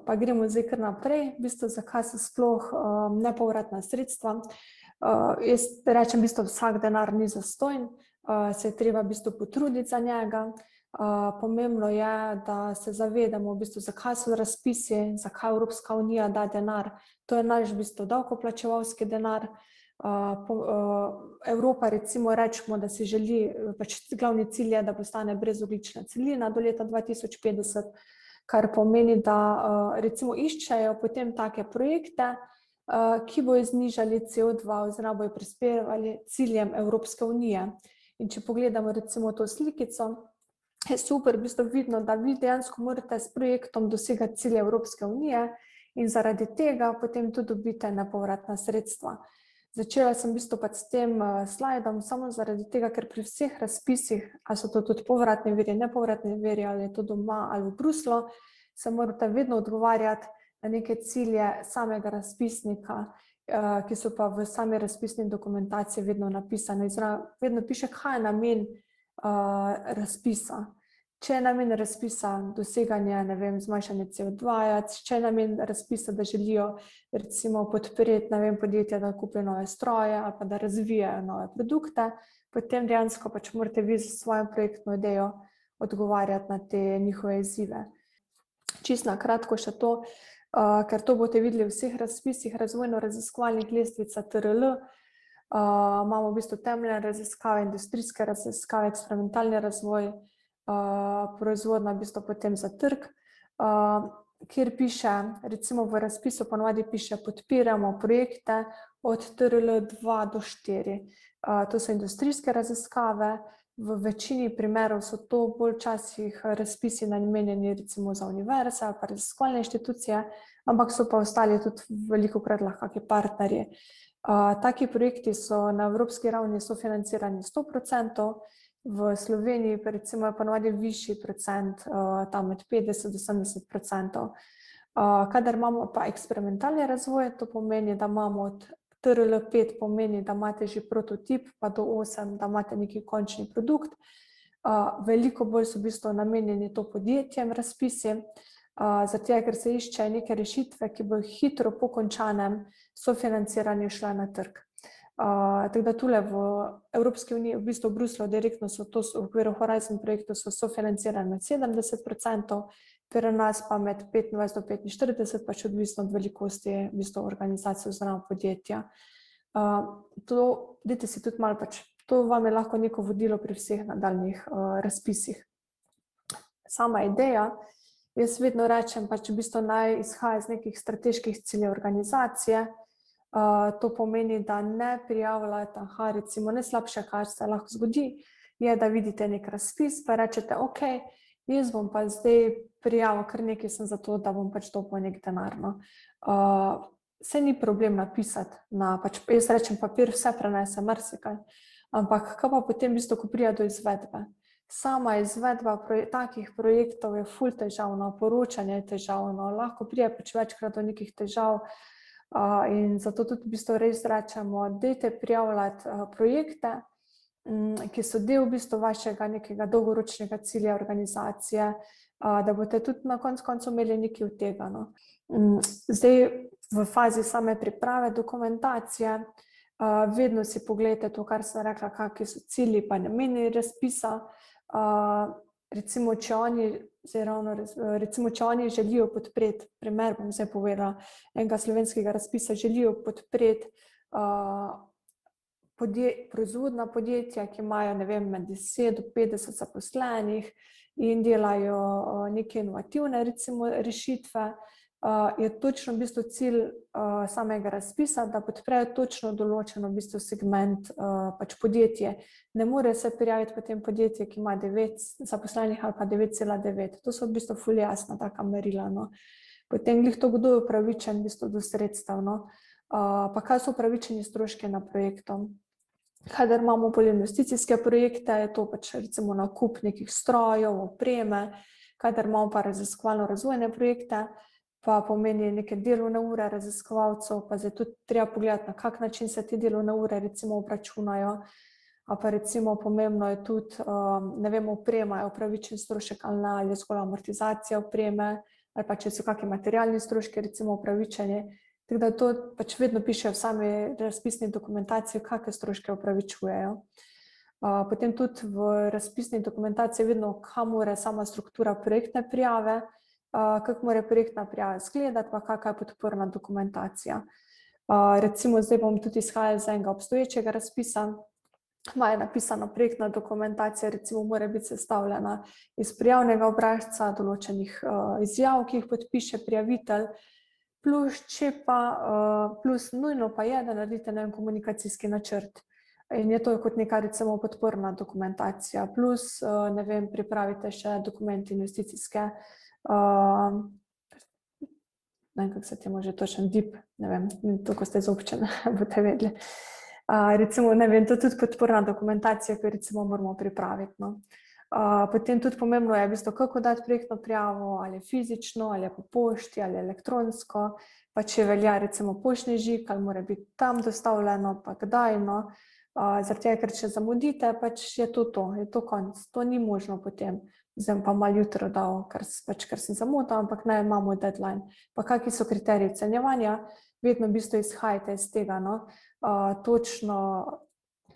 Pa gremo zdaj kar naprej, v bistvu zakaj so sploh nepovratna sredstva. Jaz rečem, v bistvu vsak denar ni zastonj, se je treba v bistvu potruditi za njega. Pomembno je, da se zavedamo, v bistvu, zakaj so razpisi, zakaj Evropska unija da denar. To je naš v bistvu davkoplačevalski denar. Evropa recimo rečemo, da si želi, pač glavni cilj je, da postane brezogljična celina do leta 2050, kar pomeni, da recimo iščejo potem take projekte, ki bojo znižali CO2 oziroma bojo prispevali ciljem Evropske unije. In če pogledamo recimo to slikico, je super v bistvu vidno, da vi dejansko morate s projektom dosegati cilje Evropske unije in zaradi tega potem tudi dobite nepovratna sredstva. Začela sem v bistvu s tem slajdom samo zaradi tega, ker pri vseh razpisih, ali so to tudi povratni viri, nepovratni viri, ali je to doma ali v Bruslu, se morate vedno odgovarjati na neke cilje samega razpisnika, ki so pa v sami razpisni dokumentaciji vedno napisane. Vedno piše, kaj je namen razpisa. Če je namen razpisa doseganje, ne vem, zmanjšanje CO2, če je namen razpisa, da želijo recimo podpreti, ne vem, podjetja, da kupijo nove stroje ali pa da razvijajo nove produkte, potem dejansko pač morate vi za svojo projektno idejo odgovarjati na te njihove izzive. Čisto na kratko še to, ker to boste videli v vseh razpisih razvojno-raziskovalnih lestvica TRL, imamo v bistvu temeljne raziskave, industrijske raziskave, eksperimentalni razvoj, proizvodnja v bistvu potem za trg, kjer piše, recimo v razpisu ponovadi piše, podpiramo projekte od TRL 2 do 4. To so industrijske raziskave, v večini primerov so to bolj časih razpisi namenjeni recimo za univerze ali pa raziskovalne inštitucije, ampak so pa ostali tudi velikokrat lahko kakšni partnerji. Taki projekti so na evropski ravni sofinancirani 100%, v Sloveniji pa recimo je ponovadi višji procent, tam med 50 do 70%. Kadar imamo pa eksperimentalni razvoj, to pomeni, da imamo od TRL 5 pomeni, da imate že prototip, pa do 8, da imate neki končni produkt. Veliko bolj so v bistvu namenjeni to podjetjem razpisi, zato ker se išče neke rešitve, ki bojo hitro po končanem sofinanciranju šle na trg. Tako da tule v Evropski uniji, v bistvu v Bruslu direktno so to v okviru Horizon projektu so sofinancirani med 70%, pri nas pa med 25 do 45%, pač odvisno od velikosti v bistvu organizacije oziroma podjetja. Dajte si tudi malo pač, to vam je lahko neko vodilo pri vseh nadaljnjih razpisih. Sama ideja, jaz vedno rečem, pač v bistvu naj izhaja iz nekih strateških ciljev organizacije. To pomeni, da ne prijavljate, recimo najslabše, kar se lahko zgodi, je, da vidite nek razpis, pa rečete, ok, jaz bom pa zdaj prijavil kar nekaj sem za to, da bom pač dobil nek denar. Saj ni problem napisati, pač jaz rečem papir, vse prenese marsikaj, ampak kaj pa potem v bistvu, ko pride do izvedbe? Sama izvedba takih projektov je ful težavno, poročanje je težavno, lahko pride pač večkrat do nekih težav, in zato tudi v bistvu res rečemo, dajte prijavljati projekte, ki so del v bistvu vašega nekega dolgoročnega cilja organizacije, da boste tudi na koncu imeli nekaj od tega. Zdaj v fazi same priprave dokumentacije, vedno si pogledajte to, kar sem rekla, kakšni so cilji pa nameni razpisa. Recimo, če oni želijo podpreti, primer bom zdaj povedala, enega slovenskega razpisa, želijo podpreti proizvodna podjetja, ki imajo, ne vem, med 10 do 50 zaposlenih in delajo neke inovativne recimo rešitve, je točno v bistvu cilj samega razpisa, da podprejo točno določeno v bistvu segment pač podjetje. Ne more se prijaviti potem podjetje, ki ima 9 zaposlenih ali pa 9,9. To so v bistvu ful jasna taka merila. Potem glih to, kdo je upravičen v bistvu do sredstev, pa kaj so upravičeni stroški na projektu. Kadar imamo bolj investicijske projekte, je to pač recimo nakup nekih strojev, opreme, kadar imamo pa raziskovalno-razvojne projekte, pa pomeni neke delovne ure raziskovalcev, pa zdaj tudi treba pogledati, na kak način se te delovne ure recimo obračunajo. pa recimo pomembno je tudi, ne vem, oprema je upravičen strošek ali ne, ali je zgolj amortizacija opreme, ali pa če so kakšni materialni stroški recimo upravičeni. Tako da to pač vedno piše v sami razpisni dokumentaciji, kakšne stroške upravičujejo. Potem tudi v razpisni dokumentaciji vedno, kam mora sama struktura projektne prijave, kako mora projektna prijava izgledati, pa kakšna je podporna dokumentacija. Recimo zdaj bom tudi izhajala iz enega obstoječega razpisa, imajo napisano projektna dokumentacija, recimo mora biti sestavljena iz prijavnega obrazca, določenih izjav, ki jih podpiše prijavitelj, plus nujno pa je, da naredite komunikacijski načrt. In je to kot neka recimo podporna dokumentacija, plus, ne vem, pripravite še dokument investicijske, ne vem, kako se temu že točno, DIP, ne vem, to, ko ste iz občine, boste vedeli. Recimo, ne vem, to je tudi podporna dokumentacija, ki recimo moramo pripraviti, no. Potem tudi pomembno je v bistvu, kako dati projektno prijavo, ali fizično, ali po pošti, ali elektronsko, pa če velja recimo poštni žig, ali mora biti tam dostavljeno, pa kdaj, no. Zaradi tega, ker če zamudite, pač je to konc, to ni možno potem. Zdaj pa malo jutro dal, ker sem zamudil, ampak ne, imamo deadline. Pa kakšni so kriteriji ocenjevanja, vedno v bistvu izhajate iz tega, no, točno,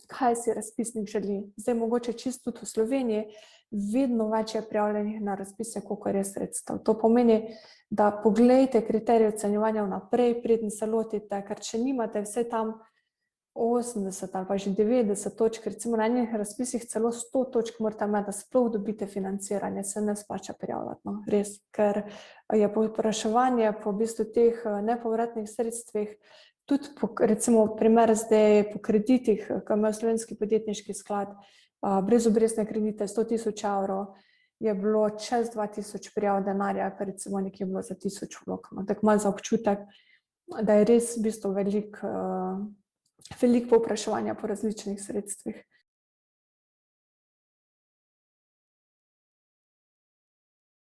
kaj si razpisnik želi. Zdaj mogoče čisto tudi v Sloveniji, vedno več je prijavljenih na razpise, kolikor je sredstev. To pomeni, da poglejte kriterije ocenjevanja vnaprej, preden se lotite, ker če nimate vse tam 80 ali pa že 90 točk, recimo na enih razpisih celo 100 točk morate imeti, da sploh dobite financiranje, se ne splača prijavljati, no, res, ker je povpraševanje po v bistvu teh nepovratnih sredstvih, tudi recimo primer zdaj po kreditih, ko ima Slovenski podjetniški sklad, brezobrestne kredite 100.000 evrov, je bilo čez 2000 prijav denarja, pa recimo nekje bilo za 1000 vlog, no, tako malo za občutek, da je res v bistvu veliko povpraševanja po različnih sredstvih.